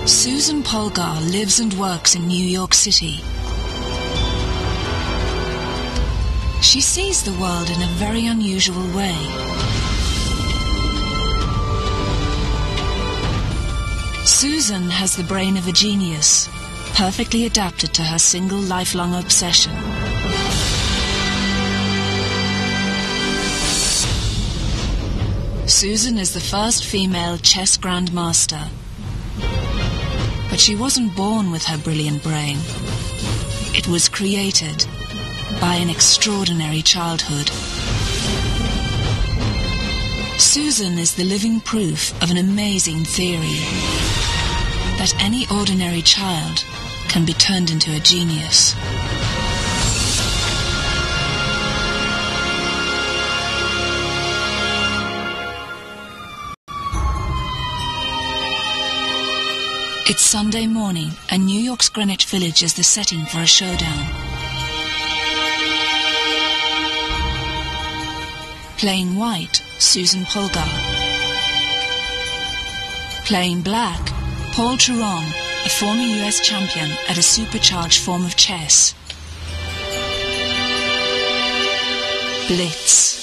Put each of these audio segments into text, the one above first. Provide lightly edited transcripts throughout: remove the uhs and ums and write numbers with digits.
Susan Polgar lives and works in New York City. She sees the world in a very unusual way. Susan has the brain of a genius, perfectly adapted to her single lifelong obsession. Susan is the first female chess grandmaster. But she wasn't born with her brilliant brain. It was created by an extraordinary childhood. Susan is the living proof of an amazing theory that any ordinary child can be turned into a genius. It's Sunday morning, and New York's Greenwich Village is the setting for a showdown. Playing white, Susan Polgar. Playing black, Paul Chiron, a former US champion at a supercharged form of chess. Blitz.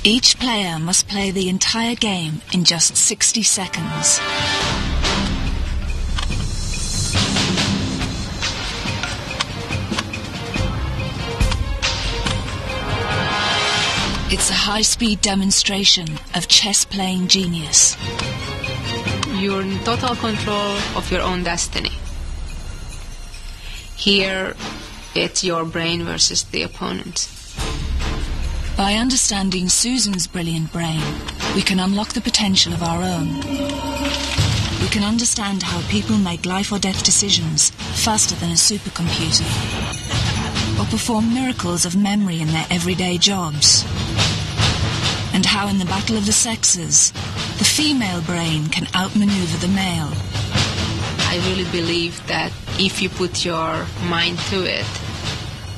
Each player must play the entire game in just 60 seconds. It's a high-speed demonstration of chess-playing genius. You're in total control of your own destiny. Here, it's your brain versus the opponent. By understanding Susan's brilliant brain, we can unlock the potential of our own. We can understand how people make life or death decisions faster than a supercomputer, or perform miracles of memory in their everyday jobs, and how in the battle of the sexes, the female brain can outmaneuver the male. I really believe that if you put your mind to it,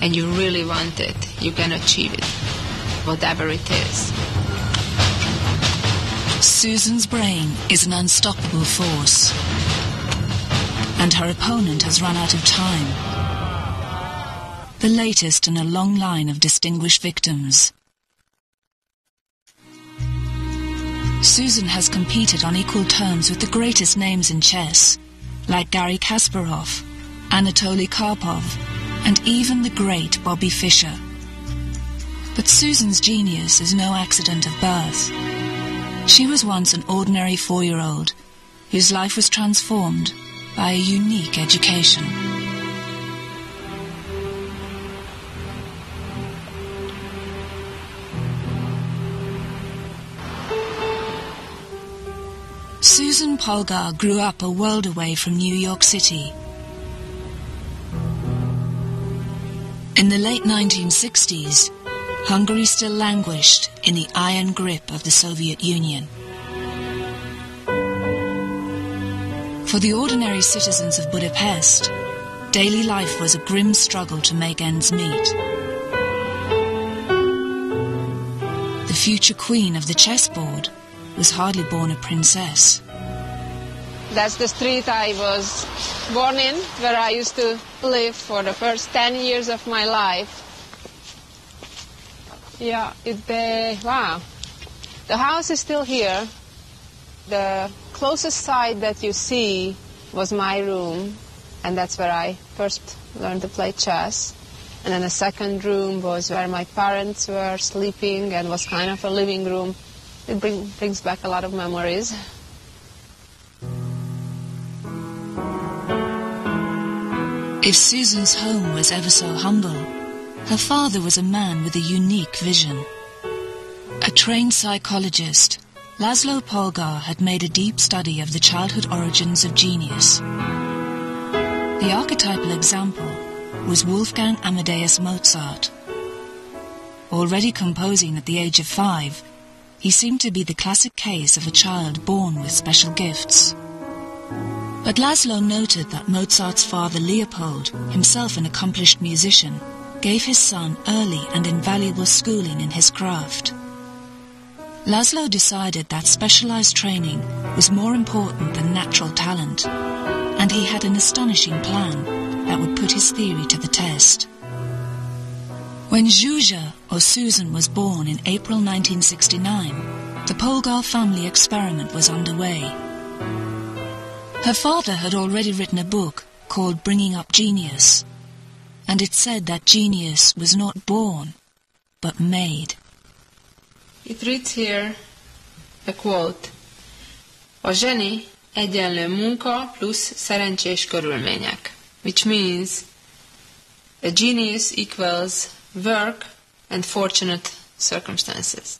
and you really want it, you can achieve it. Whatever it is. Susan's brain is an unstoppable force, and her opponent has run out of time. The latest in a long line of distinguished victims. Susan has competed on equal terms with the greatest names in chess, like Garry Kasparov, Anatoly Karpov, and even the great Bobby Fischer. But Susan's genius is no accident of birth. She was once an ordinary 4-year-old whose life was transformed by a unique education. Susan Polgar grew up a world away from New York City. In the late 1960s, Hungary still languished in the iron grip of the Soviet Union. For the ordinary citizens of Budapest, daily life was a grim struggle to make ends meet. The future queen of the chessboard was hardly born a princess. That's the street I was born in, where I used to live for the first 10 years of my life. Yeah, wow. The house is still here. The closest side that you see was my room, and that's where I first learned to play chess. And then the second room was where my parents were sleeping and was kind of a living room. It brings back a lot of memories. If Susan's home was ever so humble, her father was a man with a unique vision. A trained psychologist, Laszlo Polgar had made a deep study of the childhood origins of genius. The archetypal example was Wolfgang Amadeus Mozart. Already composing at the age of 5, he seemed to be the classic case of a child born with special gifts. But Laszlo noted that Mozart's father Leopold, himself an accomplished musician, gave his son early and invaluable schooling in his craft. Laszlo decided that specialized training was more important than natural talent, and he had an astonishing plan that would put his theory to the test. When Zsuzsa, or Susan, was born in April 1969, the Polgar family experiment was underway. Her father had already written a book called Bringing Up Genius, and it said that genius was not born, but made. It reads here a quote: A zseni egyenlő munka plusz szerencsés körülmények, which means a genius equals work and fortunate circumstances.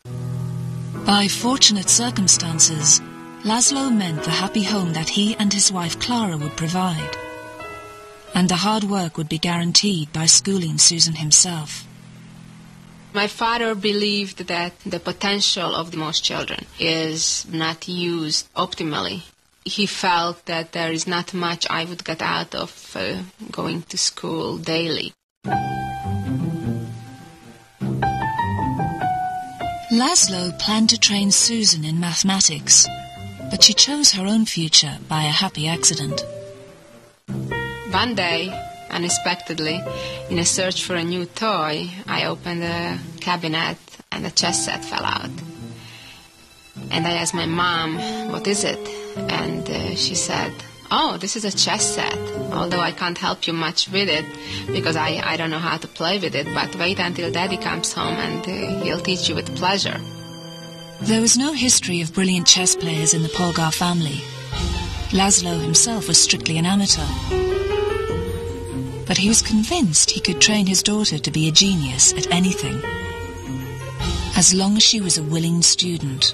By fortunate circumstances, Laszlo meant the happy home that he and his wife Clara would provide, and the hard work would be guaranteed by schooling Susan himself. My father believed that the potential of most children is not used optimally. He felt that there is not much I would get out of going to school daily. Laszlo planned to train Susan in mathematics, but she chose her own future by a happy accident. One day, unexpectedly, in a search for a new toy, I opened a cabinet and a chess set fell out. And I asked my mom, "What is it?" And she said, "Oh, this is a chess set, although I can't help you much with it because I don't know how to play with it, but wait until Daddy comes home and he'll teach you with pleasure." There was no history of brilliant chess players in the Polgar family. Laszlo himself was strictly an amateur. But he was convinced he could train his daughter to be a genius at anything, as long as she was a willing student.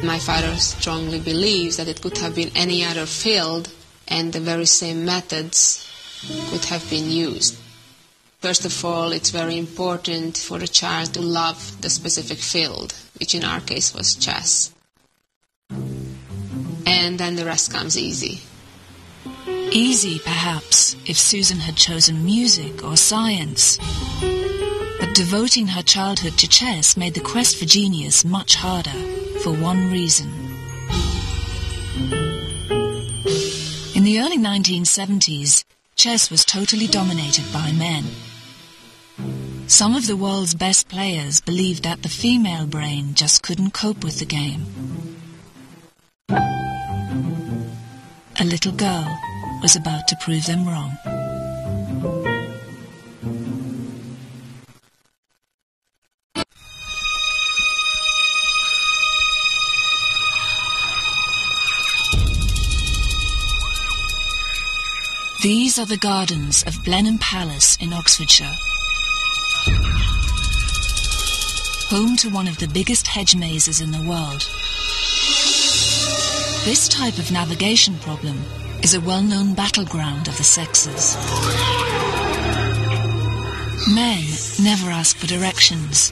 My father strongly believes that it could have been any other field and the very same methods could have been used. First of all, it's very important for a child to love the specific field, which in our case was chess. And then the rest comes easy. Easy, perhaps, if Susan had chosen music or science. But devoting her childhood to chess made the quest for genius much harder, for one reason. In the early 1970s, chess was totally dominated by men. Some of the world's best players believed that the female brain just couldn't cope with the game. A little girl was about to prove them wrong. These are the gardens of Blenheim Palace in Oxfordshire, home to one of the biggest hedge mazes in the world. This type of navigation problem is a well-known battleground of the sexes. Men never ask for directions.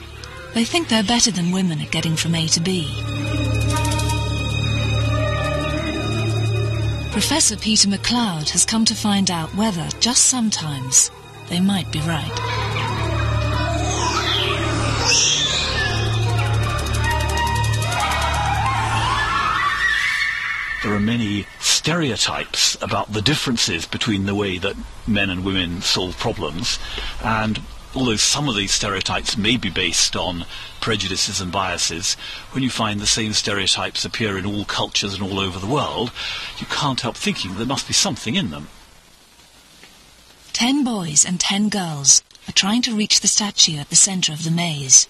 They think they're better than women at getting from A to B. Professor Peter MacLeod has come to find out whether, just sometimes, they might be right. There are many stereotypes about the differences between the way that men and women solve problems, and although some of these stereotypes may be based on prejudices and biases, when you find the same stereotypes appear in all cultures and all over the world, you can't help thinking there must be something in them. 10 boys and 10 girls are trying to reach the statue at the centre of the maze.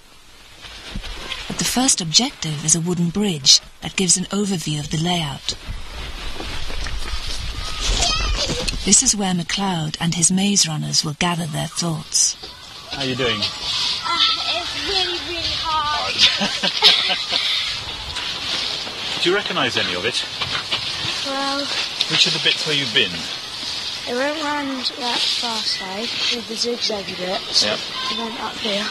But the first objective is a wooden bridge that gives an overview of the layout. This is where MacLeod and his maze runners will gather their thoughts. How are you doing? It's really, really hard. Do you recognise any of it? Well, Which are the bits where you've been? it went round that far side with the zigzaggy bits, Yep. and then up here.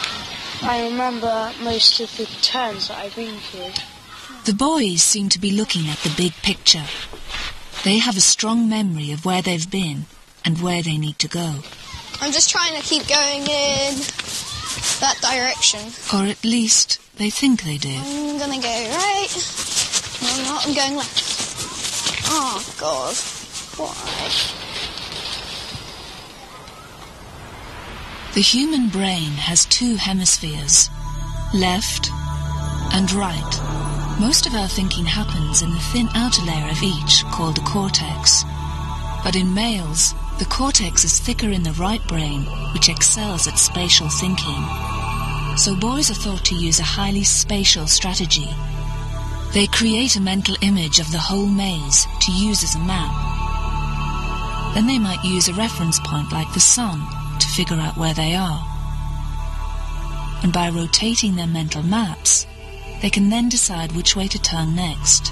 I remember most of the turns that I've been through. The boys seem to be looking at the big picture. They have a strong memory of where they've been and where they need to go. I'm just trying to keep going in that direction. Or at least they think they do. I'm gonna go right. No, I'm not. I'm going left. Oh, God. Why? The human brain has two hemispheres, left and right. Most of our thinking happens in the thin outer layer of each, called the cortex. But in males, the cortex is thicker in the right brain, which excels at spatial thinking. So boys are thought to use a highly spatial strategy. They create a mental image of the whole maze to use as a map. Then they might use a reference point like the sun to figure out where they are. And by rotating their mental maps, they can then decide which way to turn next.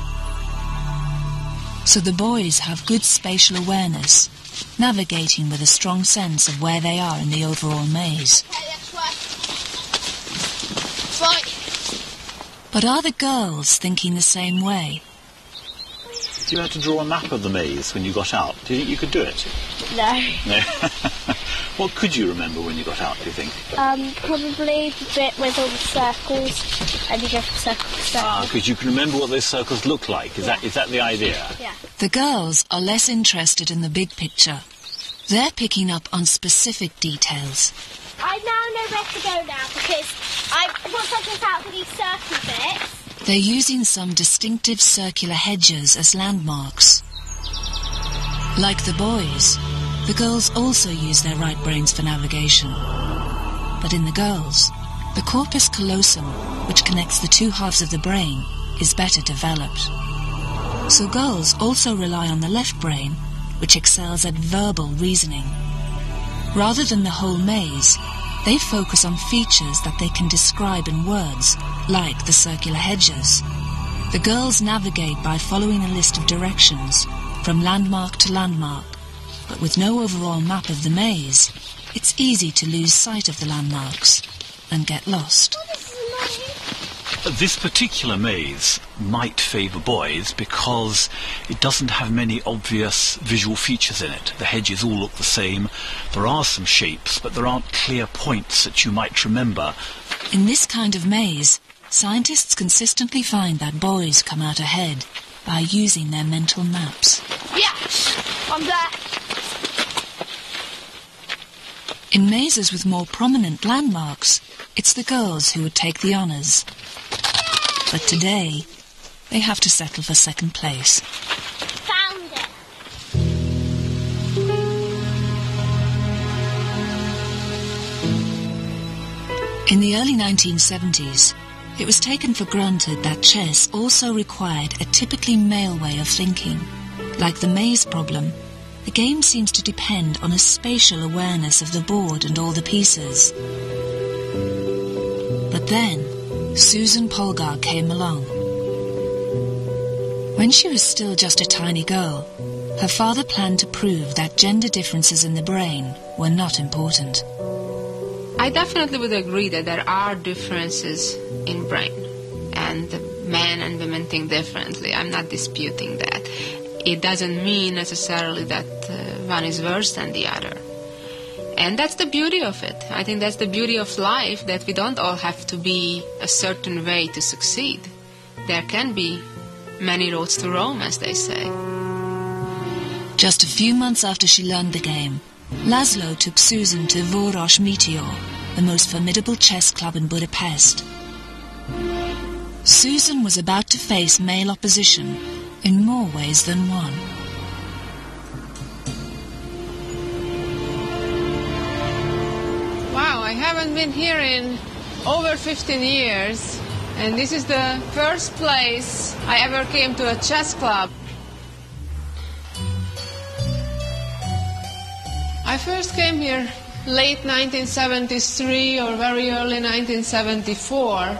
So the boys have good spatial awareness, navigating with a strong sense of where they are in the overall maze. Okay, that's right. That's right. But are the girls thinking the same way? If you had to draw a map of the maze when you got out, do you think you could do it? No. No. What could you remember when you got out, do you think? Probably the bit with all the circles, and you go from circle to circle. Because you can remember what those circles look like. Is that the idea? Yeah. The girls are less interested in the big picture. They're picking up on specific details. I now know where to go now, because once I get out of these circle bits... They're using some distinctive circular hedges as landmarks. Like the boys, the girls also use their right brains for navigation. But in the girls, the corpus callosum, which connects the two halves of the brain, is better developed. So girls also rely on the left brain, which excels at verbal reasoning. Rather than the whole maze, they focus on features that they can describe in words, like the circular hedges. The girls navigate by following a list of directions, from landmark to landmark. But with no overall map of the maze, it's easy to lose sight of the landmarks and get lost. This particular maze might favour boys because it doesn't have many obvious visual features in it. The hedges all look the same. There are some shapes, but there aren't clear points that you might remember. In this kind of maze, scientists consistently find that boys come out ahead by using their mental maps. Yes! I'm there! In mazes with more prominent landmarks, it's the girls who would take the honours. But today, they have to settle for second place. Found it! In the early 1970s, it was taken for granted that chess also required a typically male way of thinking. Like the maze problem, the game seems to depend on a spatial awareness of the board and all the pieces. But then, Susan Polgar came along. When she was still just a tiny girl, her father planned to prove that gender differences in the brain were not important. I definitely would agree that there are differences in brain, and men and women think differently. I'm not disputing that. It doesn't mean necessarily that one is worse than the other. And that's the beauty of it. I think that's the beauty of life, that we don't all have to be a certain way to succeed. There can be many roads to Rome, as they say. Just a few months after she learned the game, Laszlo took Susan to Vörös Meteor, the most formidable chess club in Budapest. Susan was about to face male opposition in more ways than one. Wow, I haven't been here in over 15 years, and this is the first place I ever came to a chess club. I first came here late 1973 or very early 1974,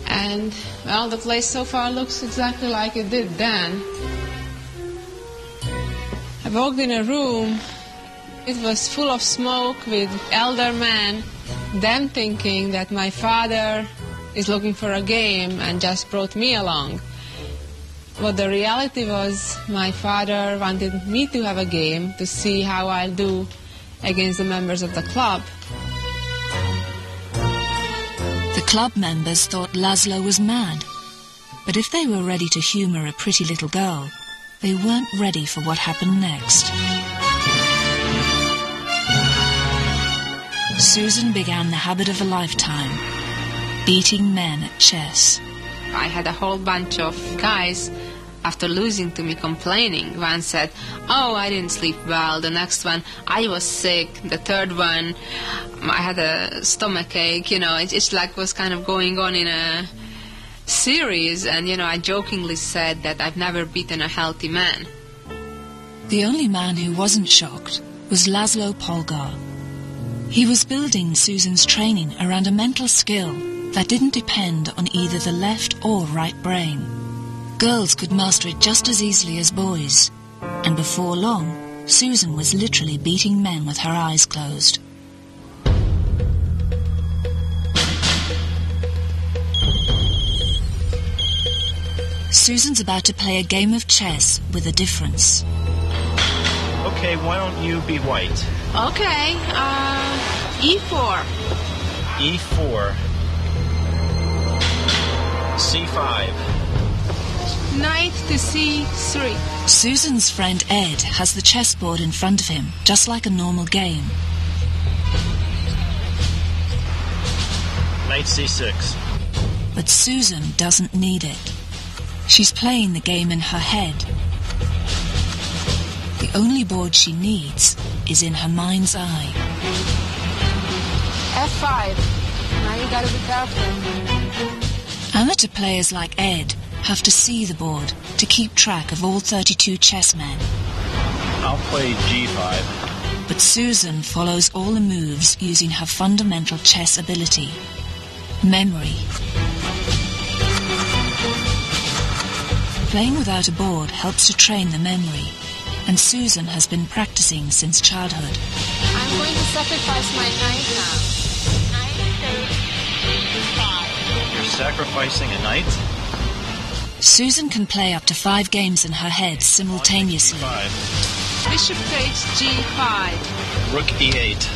and well, the place so far looks exactly like it did then. I walked in a room. It was full of smoke with elder men, them thinking that my father is looking for a game and just brought me along. But the reality was my father wanted me to have a game to see how I'll do against the members of the club. club members thought Laszlo was mad, but if they were ready to humour a pretty little girl, they weren't ready for what happened next. Susan began the habit of a lifetime, beating men at chess. I had a whole bunch of guys, after losing to me, complaining. One said, "Oh, I didn't sleep well." The next one, "I was sick." The third one, "I had a stomach ache." It's like was kind of going on in a series. And, I jokingly said that I've never beaten a healthy man. The only man who wasn't shocked was Laszlo Polgar. He was building Susan's training around a mental skill that didn't depend on either the left or right brain. Girls could master it just as easily as boys, and before long, Susan was literally beating men with her eyes closed. Susan's about to play a game of chess with a difference. Okay, why don't you be white? Okay, E4. E4. C5. Knight to C3. Susan's friend Ed has the chessboard in front of him, just like a normal game. Knight C6. But Susan doesn't need it. She's playing the game in her head. The only board she needs is in her mind's eye. F5. Now you gotta be careful. Amateur players like Ed have to see the board to keep track of all 32 chessmen. I'll play G5. But Susan follows all the moves using her fundamental chess ability, memory. Playing without a board helps to train the memory, and Susan has been practicing since childhood. I'm going to sacrifice my knight now. Knight takes 5. You're sacrificing a knight? Susan can play up to 5 games in her head simultaneously. G5. Bishop takes G5. Rook E8.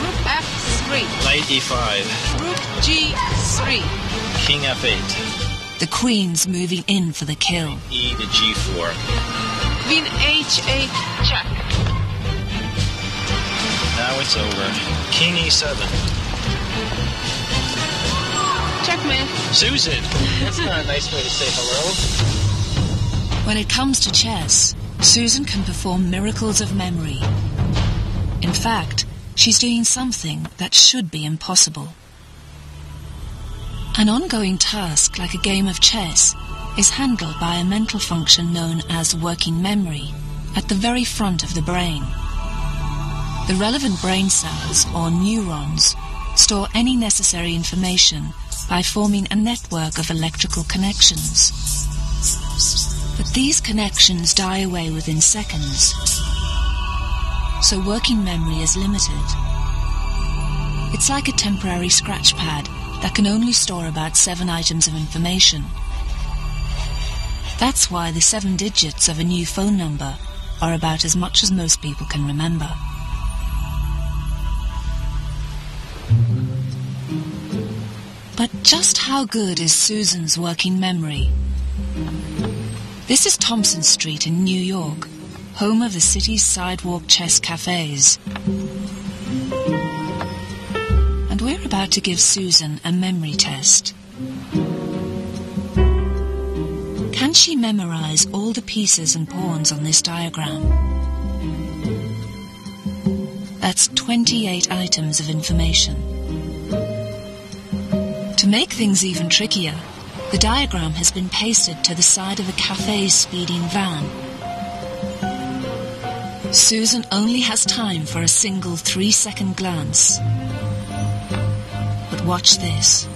Rook F3. Knight E5. Rook G3. King F8. The queen's moving in for the kill. E to G4. Queen H8 check. Now it's over. King E7. Checkmate. Susan! That's not a nice way to say hello. When it comes to chess, Susan can perform miracles of memory. In fact, she's doing something that should be impossible. An ongoing task like a game of chess is handled by a mental function known as working memory at the very front of the brain. The relevant brain cells, or neurons, store any necessary information by forming a network of electrical connections. But these connections die away within seconds, so working memory is limited. It's like a temporary scratch pad that can only store about 7 items of information. That's why the 7 digits of a new phone number are about as much as most people can remember. But just how good is Susan's working memory? This is Thompson Street in New York, home of the city's sidewalk chess cafes. And we're about to give Susan a memory test. Can she memorize all the pieces and pawns on this diagram? That's 28 items of information. To make things even trickier, the diagram has been pasted to the side of a cafe's speeding van. Susan only has time for a single 3-second glance. But watch this.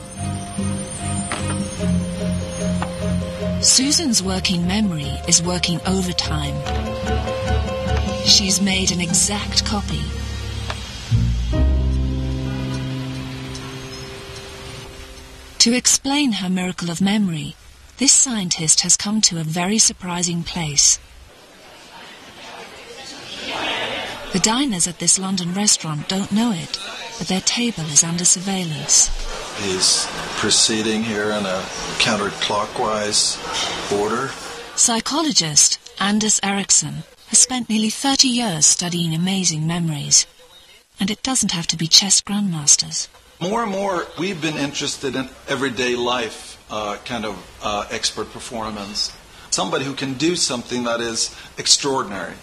Susan's working memory is working overtime. She's made an exact copy. To explain her miracle of memory, this scientist has come to a very surprising place. The diners at this London restaurant don't know it, but their table is under surveillance. Is proceeding here in a counterclockwise order. Psychologist Anders Ericsson has spent nearly 30 years studying amazing memories, and it doesn't have to be chess grandmasters. More and more, we've been interested in everyday life expert performance. Somebody who can do something that is extraordinary.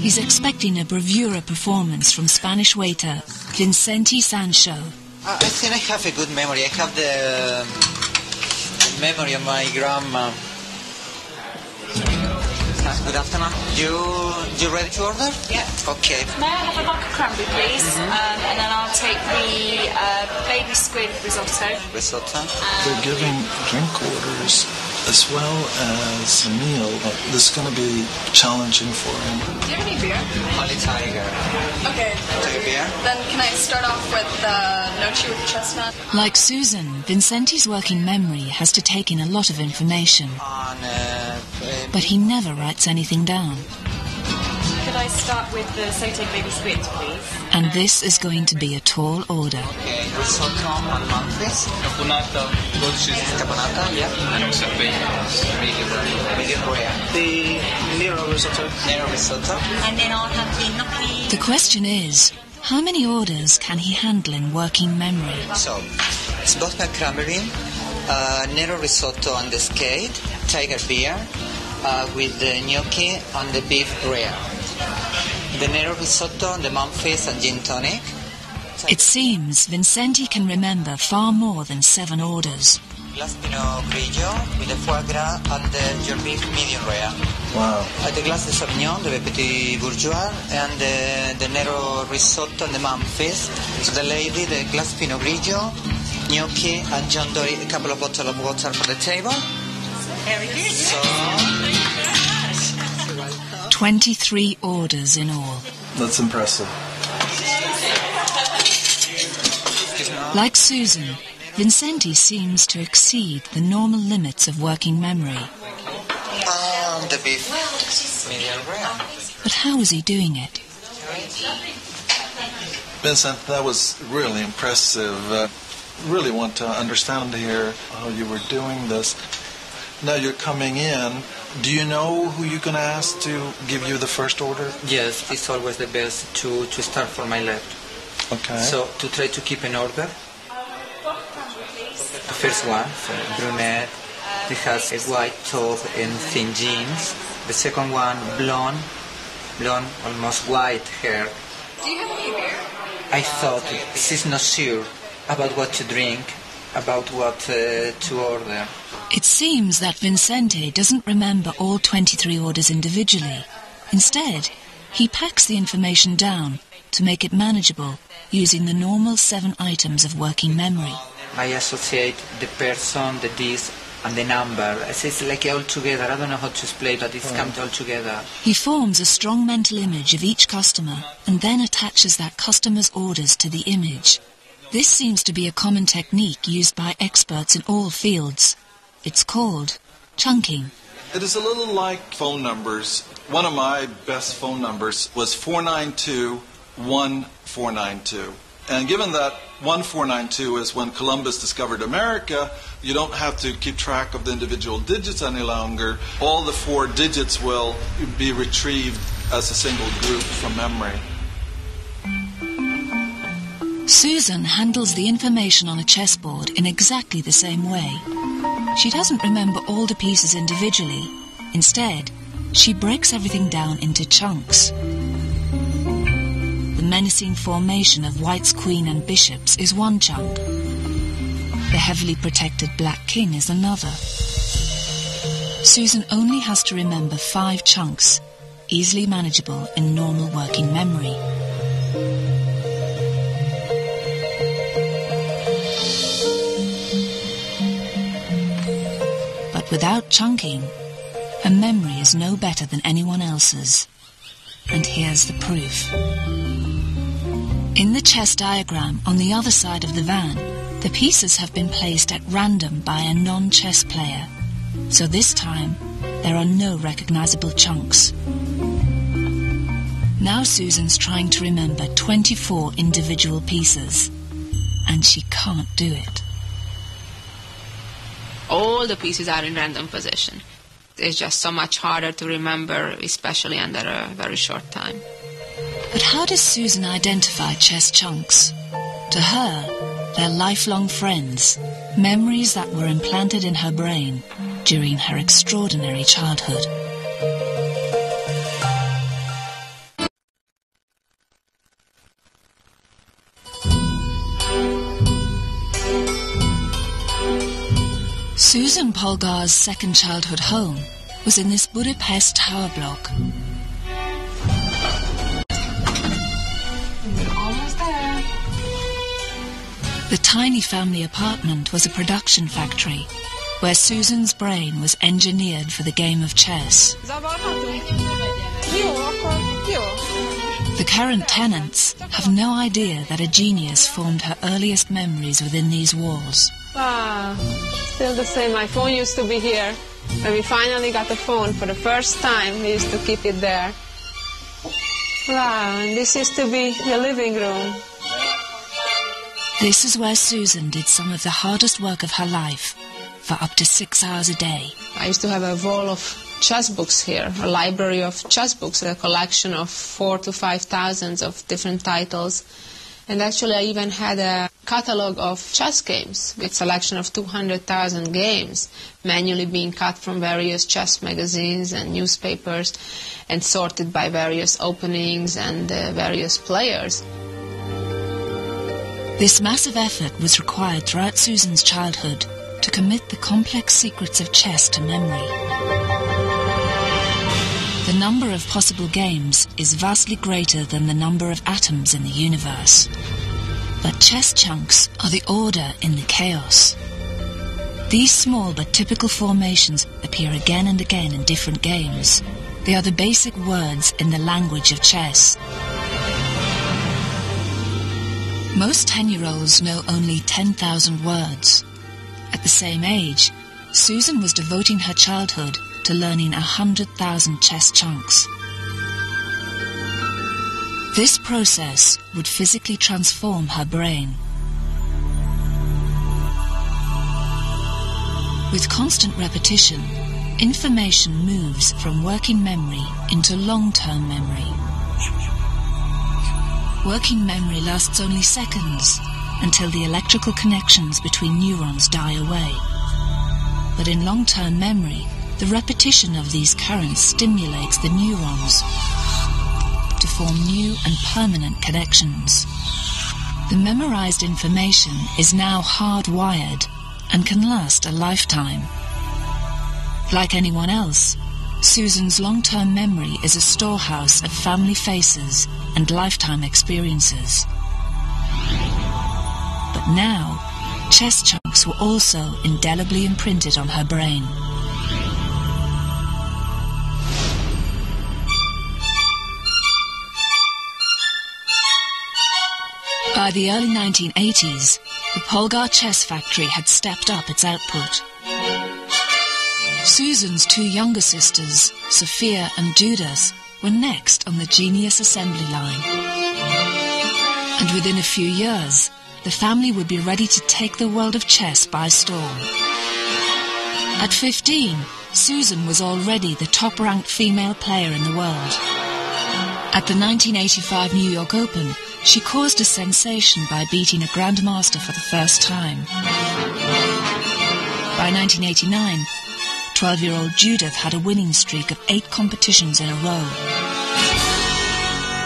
He's expecting a bravura performance from Spanish waiter Vicente Sancho. I think I have a good memory. I have the memory of my grandma. Good afternoon. You ready to order? Yeah. Okay. May I have a vodka cranberry, please? And then I'll take the baby squid risotto. Risotto. They're giving drink orders as well as a meal. This is going to be challenging for him. Do you have any beer? Only Tiger. Okay. Tiger beer? Then can I start off with the nochi with the chestnut? Like Susan, Vincente's working memory has to take in a lot of information. But he never writes anything down. Could I start with the sauteed baby squid, please? And this is going to be a tall order. Okay, risotto on Memphis. Caponata, dolce. Caponata, yeah. And also Medium rare. The Nero risotto. Nero risotto. And then I'll have the gnocchi. The question is, how many orders can he handle in working memory? So, it's vodka cranberry, Nero risotto on the scale, Tiger beer, with the gnocchi on the beef rare. The Nero risotto, the Memphis and gin tonic. It seems Vincente can remember far more than 7 orders. Glass Pinot Grigio with the foie gras and your beef medium rare. Wow. The glass de Sauvignon, the petit bourgeois, and the Nero risotto and the Memphis. So the lady, the glass Pinot Grigio, gnocchi and John Dory, a couple of bottles of water for the table. Very good. So, 23 orders in all. That's impressive. Like Susan, Vincente seems to exceed the normal limits of working memory. the beef medium rare. But how is he doing it? Vincent, that was really impressive. Really want to understand here how you were doing this. Now you're coming in. Do you know who you're going to ask to give you the first order? Yes, it's always the best to start from my left. Okay. So to try to keep an order. The first one, so brunette, it has a white top and thin jeans. The second one, blonde, almost white hair. Do you have any beer? I thought she's not sure about what to drink, about what to order. It seems that Vincente doesn't remember all 23 orders individually. Instead, he packs the information down to make it manageable using the normal 7 items of working memory. I associate the person, the dish, and the number. It's like all together. I don't know how to explain, but it's come all together. He forms a strong mental image of each customer and then attaches that customer's orders to the image. This seems to be a common technique used by experts in all fields. It's called chunking. It is a little like phone numbers. One of my best phone numbers was 492-1492. And given that 1492 is when Columbus discovered America, you don't have to keep track of the individual digits any longer. All the 4 digits will be retrieved as a single group from memory. Susan handles the information on a chessboard in exactly the same way. She doesn't remember all the pieces individually. Instead, she breaks everything down into chunks. The menacing formation of whites, queen and bishops is one chunk. The heavily protected black king is another. Susan only has to remember 5 chunks, easily manageable in normal working memory. But without chunking, her memory is no better than anyone else's. And here's the proof. In the chess diagram on the other side of the van, the pieces have been placed at random by a non-chess player. So this time, there are no recognizable chunks. Now Susan's trying to remember 24 individual pieces, and she can't do it. all the pieces are in random position. It's just so much harder to remember, especially under a very short time. But how does Susan identify chess chunks? To her, they're lifelong friends, memories that were implanted in her brain during her extraordinary childhood. Susan Polgar's second childhood home was in this Budapest tower block. Almost there. The tiny family apartment was a production factory where Susan's brain was engineered for the game of chess. The current tenants have no idea that a genius formed her earliest memories within these walls. Wow, still the same. My phone used to be here. When we finally got the phone for the first time, we used to keep it there. Wow, and this used to be the living room. This is where Susan did some of the hardest work of her life, for up to 6 hours a day. I used to have a wall of chess books here, a library of chess books, a collection of 4,000 to 5,000 of different titles. And actually I even had a catalog of chess games with selection of 200,000 games, manually being cut from various chess magazines and newspapers and sorted by various openings and various players. This massive effort was required throughout Susan's childhood to commit the complex secrets of chess to memory. The number of possible games is vastly greater than the number of atoms in the universe. But chess chunks are the order in the chaos. These small but typical formations appear again and again in different games. They are the basic words in the language of chess. Most 10-year-olds know only 10,000 words. At the same age, Susan was devoting her childhood to learning 100,000 chess chunks. This process would physically transform her brain. With constant repetition, information moves from working memory into long-term memory. Working memory lasts only seconds until the electrical connections between neurons die away. But in long-term memory, the repetition of these currents stimulates the neurons to form new and permanent connections. The memorized information is now hardwired and can last a lifetime. Like anyone else, Susan's long-term memory is a storehouse of family faces and lifetime experiences. But now, chess chunks were also indelibly imprinted on her brain. By the early 1980s, the Polgar chess factory had stepped up its output. Susan's two younger sisters, Sophia and Judith, were next on the genius assembly line. And within a few years, the family would be ready to take the world of chess by storm. At 15, Susan was already the top-ranked female player in the world. At the 1985 New York Open, she caused a sensation by beating a grandmaster for the first time. By 1989, 12-year-old Judith had a winning streak of 8 competitions in a row.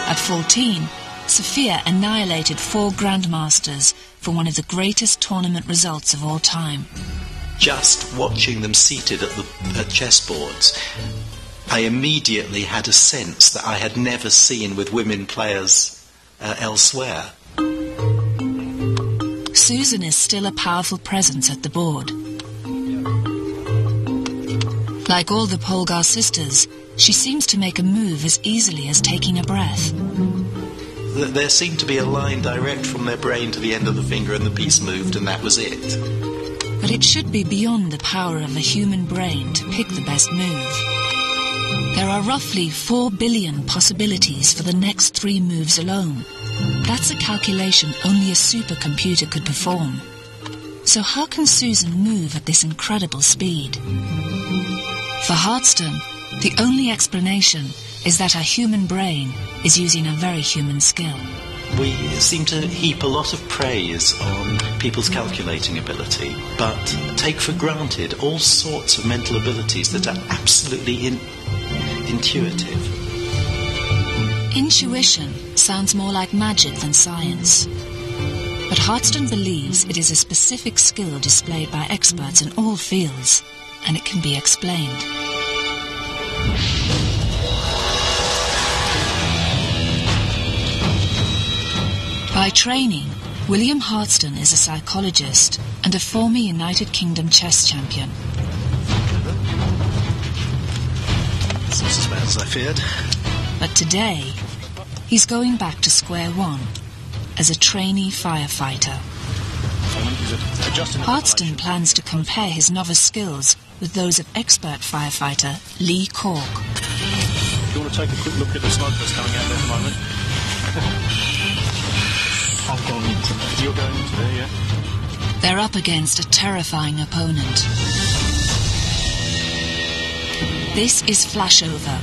At 14, Sophia annihilated 4 grandmasters for one of the greatest tournament results of all time. Just watching them seated at chessboards, I immediately had a sense that I had never seen with women players elsewhere. Susan is still a powerful presence at the board. Like all the Polgar sisters, she seems to make a move as easily as taking a breath. There seemed to be a line direct from their brain to the end of the finger and the piece moved and that was it. But it should be beyond the power of a human brain to pick the best move. There are roughly 4 billion possibilities for the next 3 moves alone. That's a calculation only a supercomputer could perform. So how can Susan move at this incredible speed? For Hardston, the only explanation is that her human brain is using a very human skill. We seem to heap a lot of praise on people's calculating ability, but take for granted all sorts of mental abilities that are absolutely intuitive. Intuition sounds more like magic than science. But Hardston believes it is a specific skill displayed by experts in all fields, and it can be explained. By training, William Hardston is a psychologist and a former United Kingdom chess champion. It's not as bad as I feared. But today, he's going back to square one as a trainee firefighter. Hardston plans to compare his novice skills with those of expert firefighter Lee Cork. Do you want to take a quick look at the smoke that's coming out there at the moment? I'm going into there. You're going into there, yeah? They're up against a terrifying opponent. This is Flashover,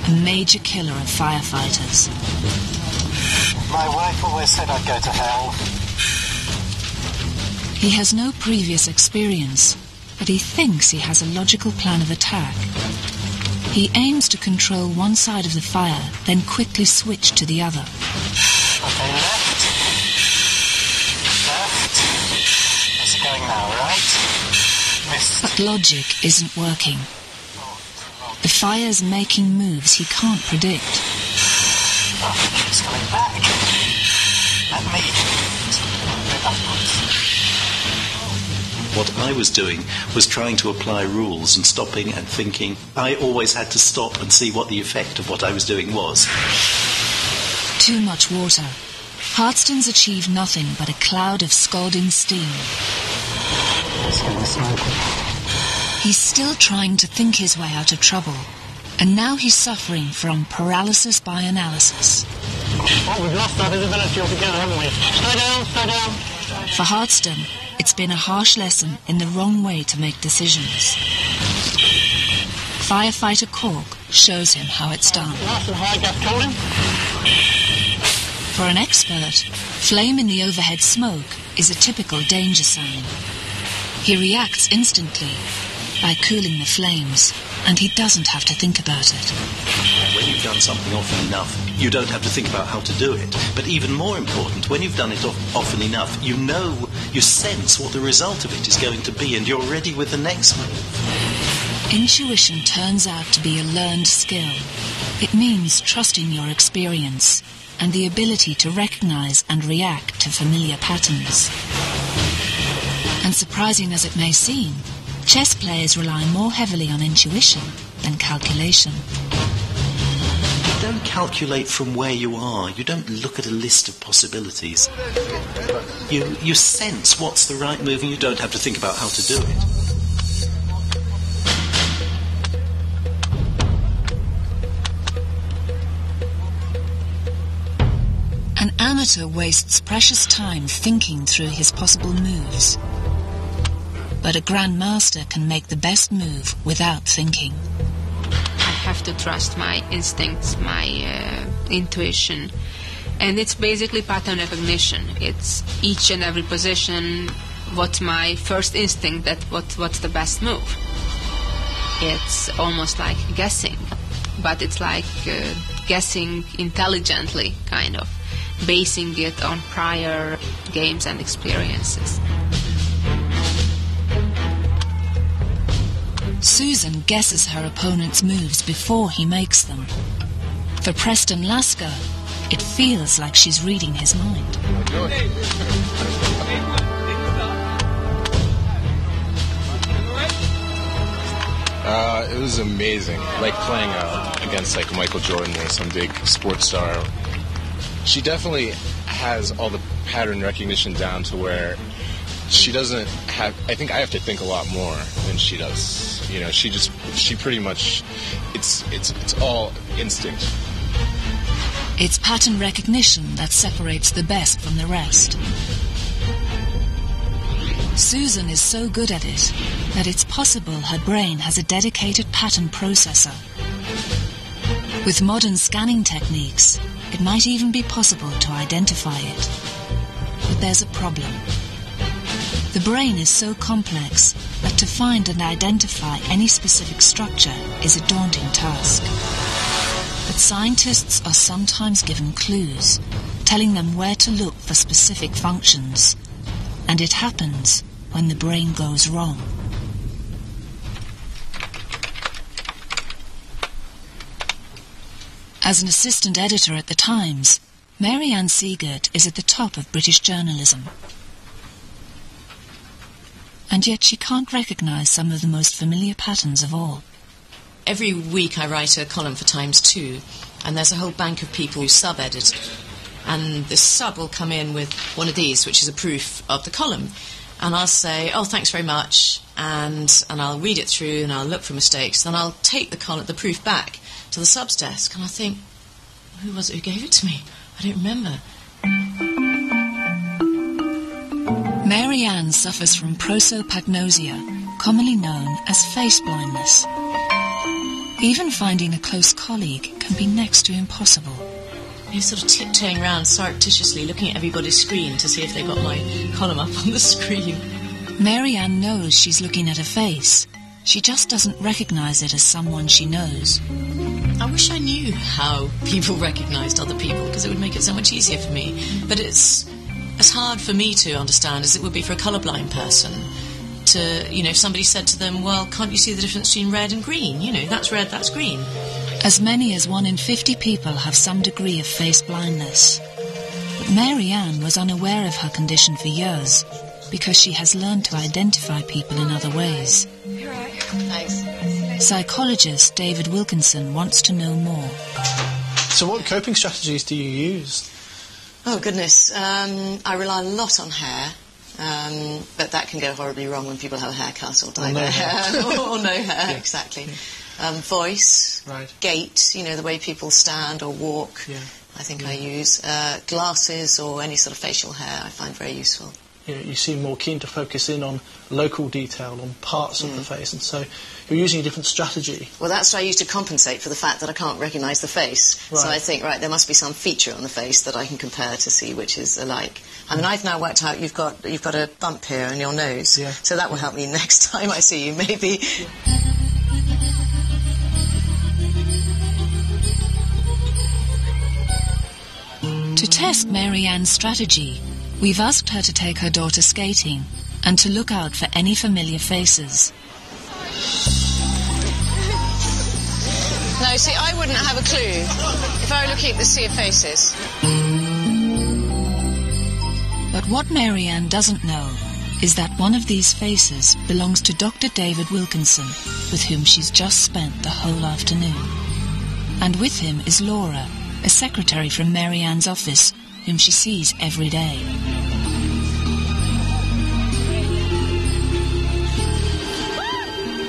a major killer of firefighters. My wife always said I'd go to hell. He has no previous experience, but he thinks he has a logical plan of attack. He aims to control one side of the fire, then quickly switch to the other. Okay, left. How's it going now, right? Missed. But logic isn't working. The fire's making moves he can't predict. Oh, it's coming back. At me. Go backwards. What I was doing was trying to apply rules and stopping and thinking. I always had to stop and see what the effect of what I was doing was. Too much water. Hardston's achieved nothing but a cloud of scalding steam. He's still trying to think his way out of trouble, and now he's suffering from paralysis by analysis. Oh, we've lost our visibility altogether, haven't we? Slow down, slow down. For Hardston, it's been a harsh lesson in the wrong way to make decisions. Firefighter Cork shows him how it's done. Nice and high gas cooling. For an expert, flame in the overhead smoke is a typical danger sign. He reacts instantly by cooling the flames, and he doesn't have to think about it. When you've done something often enough, you don't have to think about how to do it. But even more important, when you've done it often enough, you sense what the result of it is going to be, and you're ready with the next move. Intuition turns out to be a learned skill. It means trusting your experience and the ability to recognize and react to familiar patterns. And surprising as it may seem, chess players rely more heavily on intuition than calculation. You don't calculate from where you are. You don't look at a list of possibilities. You sense what's the right move, and you don't have to think about how to do it. An amateur wastes precious time thinking through his possible moves. But a grandmaster can make the best move without thinking. I have to trust my instincts, my intuition. And it's basically pattern recognition. It's each and every position, what's my first instinct, what's the best move. It's almost like guessing, but it's like guessing intelligently, kind of, basing it on prior games and experiences. Susan guesses her opponent's moves before he makes them. For Preston Lasker, it feels like she's reading his mind. It was amazing, like playing against like Michael Jordan or some big sports star. She definitely has all the pattern recognition down to where she doesn't have. I think I have to think a lot more than she does. You know, she pretty much, it's all instinct. It's pattern recognition that separates the best from the rest. Susan is so good at it that it's possible her brain has a dedicated pattern processor. With modern scanning techniques, it might even be possible to identify it. But there's a problem. The brain is so complex that to find and identify any specific structure is a daunting task. But scientists are sometimes given clues, telling them where to look for specific functions. And it happens when the brain goes wrong. As an assistant editor at the Times, Mary Ann Siegert is at the top of British journalism. And yet she can't recognise some of the most familiar patterns of all. Every week I write a column for Times 2, and there's a whole bank of people who sub-edit. And the sub will come in with one of these, which is a proof of the column. And I'll say, oh, thanks very much, and I'll read it through and I'll look for mistakes. Then I'll take the proof back to the sub's desk, and I think, who was it who gave it to me? I don't remember. Mary Ann suffers from prosopagnosia, commonly known as face blindness. Even finding a close colleague can be next to impossible. You're sort of tiptoeing around surreptitiously, looking at everybody's screen to see if they've got my column up on the screen. Mary Ann knows she's looking at a face. She just doesn't recognise it as someone she knows. I wish I knew how people recognised other people, because it would make it so much easier for me. But it's as hard for me to understand as it would be for a colourblind person. To, if somebody said to them, well, can't you see the difference between red and green? That's red, that's green. As many as 1 in 50 people have some degree of face blindness. But Mary Ann was unaware of her condition for years because she has learned to identify people in other ways. You're right. Thanks. Psychologist David Wilkinson wants to know more. So what coping strategies do you use? Oh, goodness. I rely a lot on hair. But that can go horribly wrong when people have a haircut or dye their hair. Or no hair, yeah. Exactly. Yeah. Voice, right. Gait, the way people stand or walk, yeah. I think I use. Glasses or any sort of facial hair I find very useful. You seem more keen to focus in on local detail, on parts of the face, and so you're using a different strategy. Well, that's what I use to compensate for the fact that I can't recognise the face. Right. So I think, there must be some feature on the face that I can compare to see which is alike. I mean, I've now worked out you've got a bump here on your nose, yeah. So that will help me next time I see you, maybe. Yeah. To test Mary Ann's strategy, we've asked her to take her daughter skating and to look out for any familiar faces. No, see, I wouldn't have a clue if I were looking at the sea of faces. But what Mary Ann doesn't know is that one of these faces belongs to Dr. David Wilkinson, with whom she's just spent the whole afternoon. And with him is Laura, a secretary from Mary Ann's office, whom she sees every day.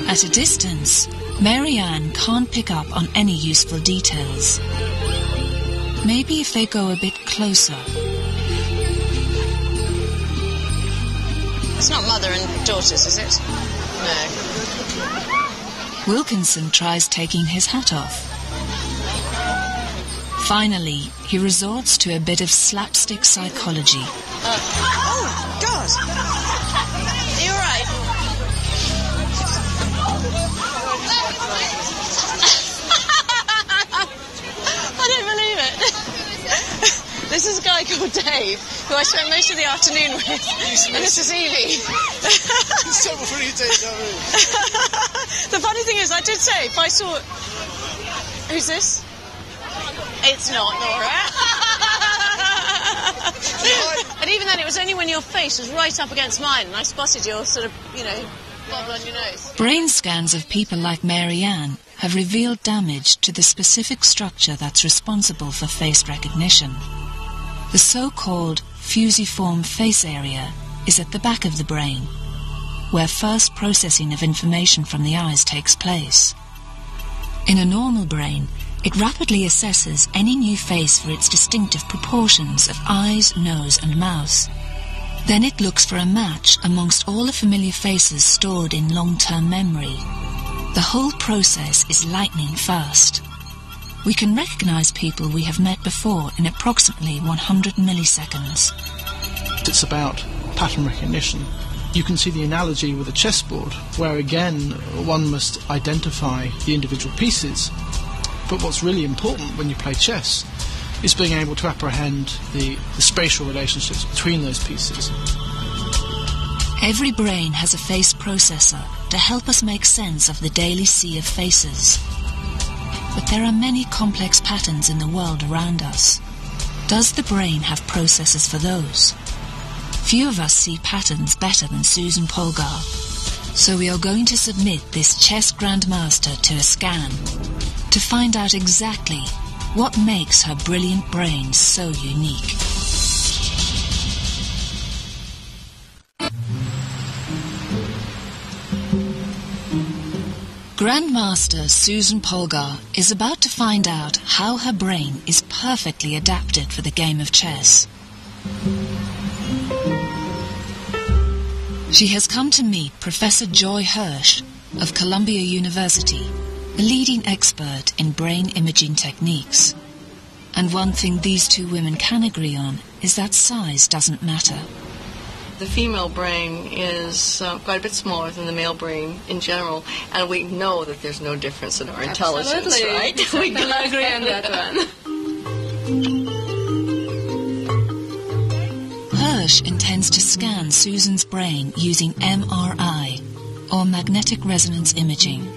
At a distance, Mary Ann can't pick up on any useful details. Maybe if they go a bit closer. It's not mother and daughters, is it? No. Wilkinson tries taking his hat off. Finally, he resorts to a bit of slapstick psychology. Oh, God! Are you all right? I don't believe it. This is a guy called Dave, who I spent most of the afternoon with, and this is Evie. The funny thing is, I did say, if I saw... Who's this? It's not Laura. And even then, it was only when your face was right up against mine and I spotted your sort of, bobble on your nose. Brain scans of people like Mary Ann have revealed damage to the specific structure that's responsible for face recognition. The so-called fusiform face area is at the back of the brain, where first processing of information from the eyes takes place. In a normal brain, it rapidly assesses any new face for its distinctive proportions of eyes, nose and mouth. Then it looks for a match amongst all the familiar faces stored in long-term memory. The whole process is lightning fast. We can recognize people we have met before in approximately 100 milliseconds. It's about pattern recognition. You can see the analogy with a chessboard, where again one must identify the individual pieces. But what's really important when you play chess is being able to apprehend the spatial relationships between those pieces. Every brain has a face processor to help us make sense of the daily sea of faces. But there are many complex patterns in the world around us. Does the brain have processors for those? Few of us see patterns better than Susan Polgar. So we are going to submit this chess grandmaster to a scan to find out exactly what makes her brilliant brain so unique. Grandmaster Susan Polgar is about to find out how her brain is perfectly adapted for the game of chess. She has come to meet Professor Joy Hirsch of Columbia University, a leading expert in brain imaging techniques. And one thing these two women can agree on is that size doesn't matter. The female brain is quite a bit smaller than the male brain in general, and we know that there's no difference in our intelligence, right? We can agree on that one. Hirsch intends to scan Susan's brain using MRI, or magnetic resonance imaging.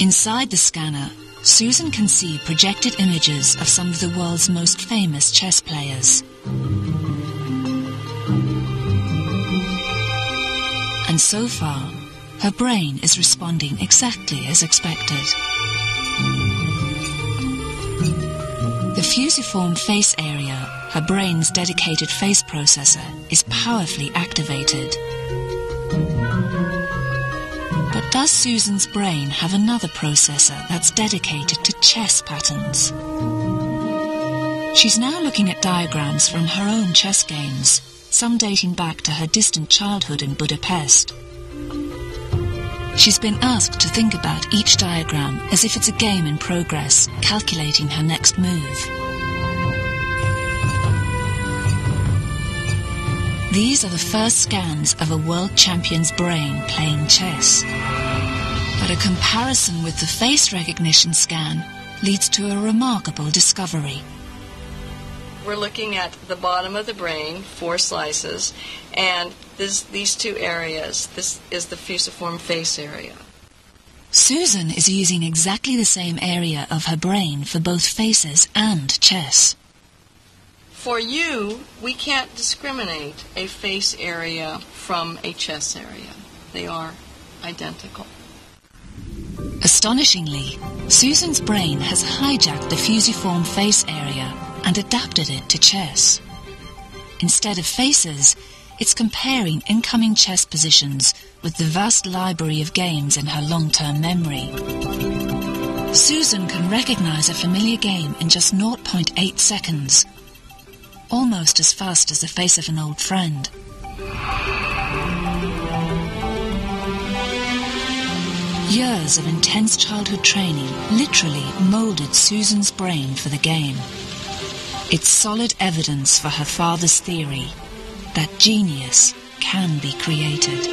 Inside the scanner, Susan can see projected images of some of the world's most famous chess players. And so far, her brain is responding exactly as expected. The fusiform face area, her brain's dedicated face processor, is powerfully activated. But does Susan's brain have another processor that's dedicated to chess patterns? She's now looking at diagrams from her own chess games, some dating back to her distant childhood in Budapest. She's been asked to think about each diagram as if it's a game in progress, calculating her next move. These are the first scans of a world champion's brain playing chess. But a comparison with the face recognition scan leads to a remarkable discovery. We're looking at the bottom of the brain, 4 slices, and these two areas. This is the fusiform face area. Susan is using exactly the same area of her brain for both faces and chess. For you, we can't discriminate a face area from a chess area. They are identical. Astonishingly, Susan's brain has hijacked the fusiform face area and adapted it to chess. Instead of faces, it's comparing incoming chess positions with the vast library of games in her long-term memory. Susan can recognize a familiar game in just 0.8 seconds, almost as fast as the face of an old friend. Years of intense childhood training literally molded Susan's brain for the game. It's solid evidence for her father's theory that genius can be created.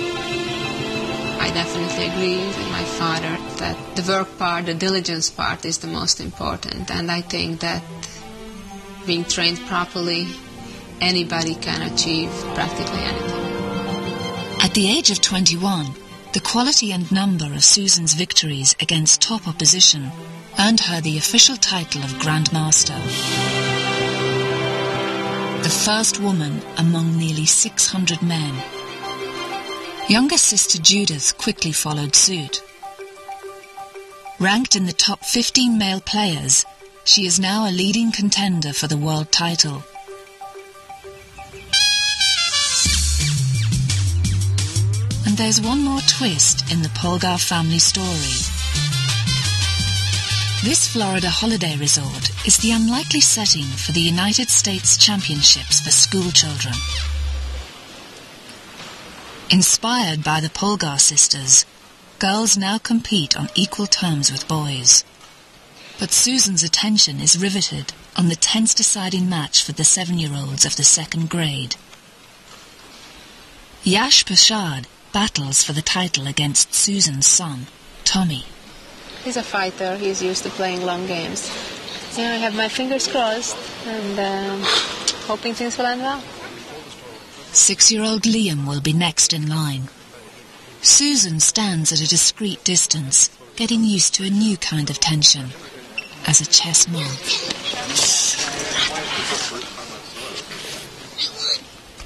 I definitely agree with my father that the work part, the diligence part is the most important, and I think that being trained properly, anybody can achieve practically anything. At the age of 21, the quality and number of Susan's victories against top opposition earned her the official title of Grandmaster. The first woman among nearly 600 men. Younger sister Judith quickly followed suit. Ranked in the top 15 male players, she is now a leading contender for the world title. And there's one more twist in the Polgar family story. This Florida holiday resort is the unlikely setting for the United States Championships for school children. Inspired by the Polgar sisters, girls now compete on equal terms with boys. But Susan's attention is riveted on the tense deciding match for the 7-year-olds of the 2nd grade. Yash Prashad battles for the title against Susan's son, Tommy. He's a fighter. He's used to playing long games. Yeah, I have my fingers crossed and hoping things will end well. 6-year-old Liam will be next in line. Susan stands at a discreet distance, getting used to a new kind of tension, as a chess mom.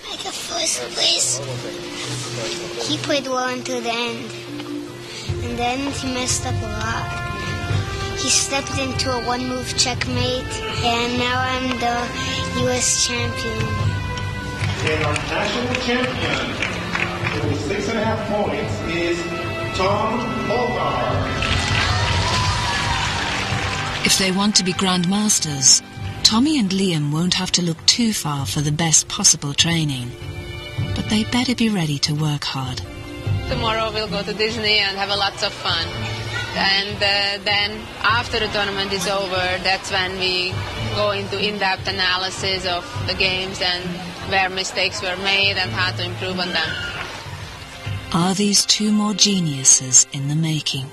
Like a first place. He played well until the end. And then he messed up a lot. He stepped into a one-move checkmate, and now I'm the U.S. champion. And our national champion, with 6.5 points, is Tom Polgar. If they want to be grandmasters, Tommy and Liam won't have to look too far for the best possible training. But they better be ready to work hard. Tomorrow we'll go to Disney and have a lots of fun. And then after the tournament is over, that's when we go into in-depth analysis of the games and where mistakes were made and how to improve on them. Are these two more geniuses in the making?